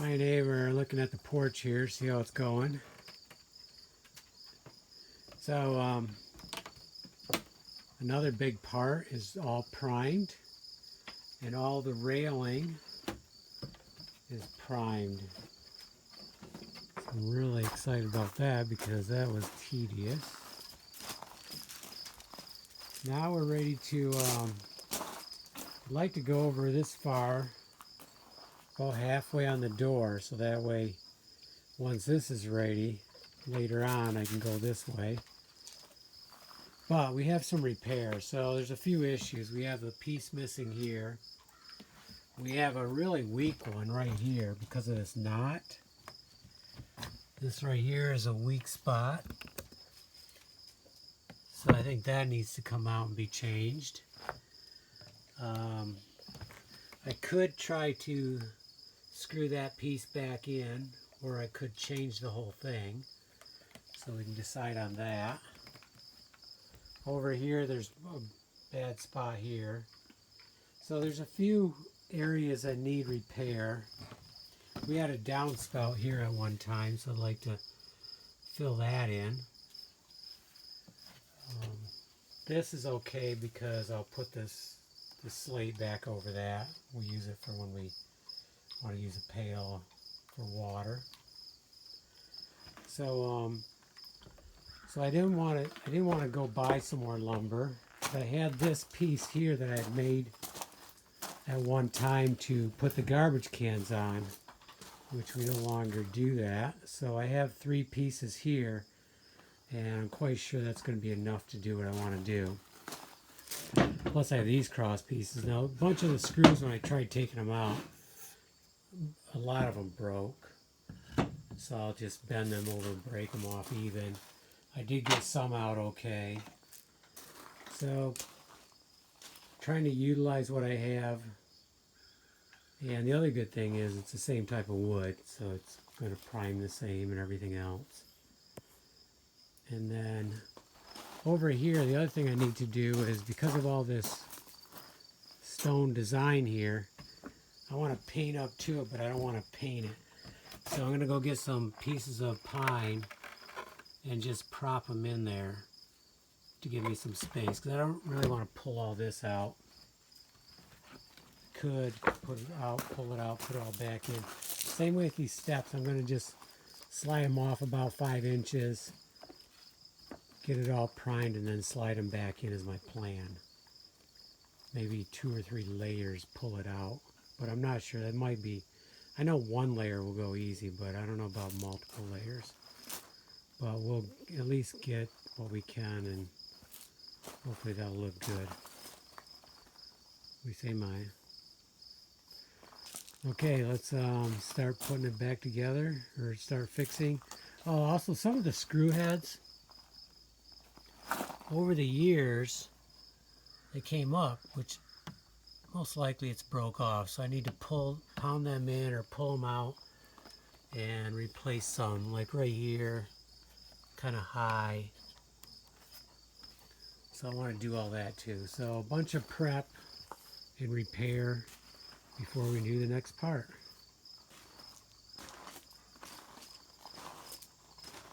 My neighbor looking at the porch here, see how it's going. So another big part is all primed, and all the railing is primed. So I'm really excited about that because that was tedious. Now we're ready to, I'd like to go over this far, about halfway on the door, so that way once this is ready, later on I can go this way. But we have some repairs, so there's a few issues. We have a piece missing here. We have a really weak one right here because of this knot. This right here is a weak spot. So I think that needs to come out and be changed. I could try to screw that piece back in, or I could change the whole thing. So we can decide on that. Over here there's a bad spot here. So there's a few areas that need repair. We had a downspout here at one time, so I'd like to fill that in. This is okay because I'll put the slate back over that. We'll use it for when we want to use a pail for water. So I didn't want to go buy some more lumber. I had this piece here that I had made at one time to put the garbage cans on, which we no longer do that. So I have 3 pieces here, and I'm quite sure that's going to be enough to do what I want to do. Plus I have these cross pieces. Now a bunch of the screws, when I tried taking them out, a lot of them broke. So I'll just bend them over and break them off even. I did get some out okay. So trying to utilize what I have. And the other good thing is it's the same type of wood, so it's going to prime the same and everything else. And then over here, the other thing I need to do is, because of all this stone design here, I want to paint up to it, but I don't want to paint it. So I'm going to go get some pieces of pine and just prop them in there to give me some space, because I don't really want to pull all this out. Could put it out, pull it out, put it all back in. Same way with these steps, I'm going to just slide them off about 5 inches, get it all primed, and then slide them back in is my plan. Maybe 2 or 3 layers, pull it out, but I'm not sure. That might be, I know 1 layer will go easy, but I don't know about multiple layers. But we'll at least get what we can, and hopefully that'll look good. We say Maya. Okay, let's start putting it back together, or start fixing. Oh, also some of the screw heads, over the years, they came up, which most likely it's broke off. So I need to pound them in or pull them out and replace some, like right here, kind of high. So I want to do all that too. So a bunch of prep and repair before we do the next part.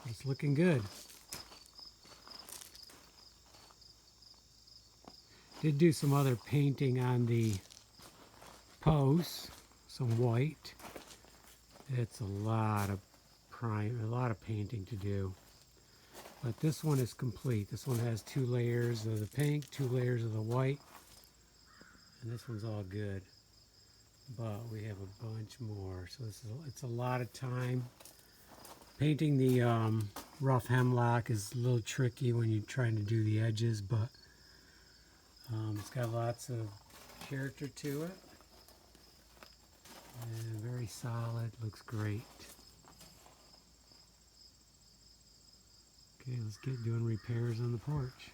It's looking good. Did do some other painting on the posts, some white. It's a lot of painting to do. But this one is complete. This one has 2 layers of the pink, 2 layers of the white, and this one's all good. But we have a bunch more, so it's a lot of time. Painting the rough hemlock is a little tricky when you're trying to do the edges, but it's got lots of character to it, and very solid, looks great. Okay, let's get doing repairs on the porch.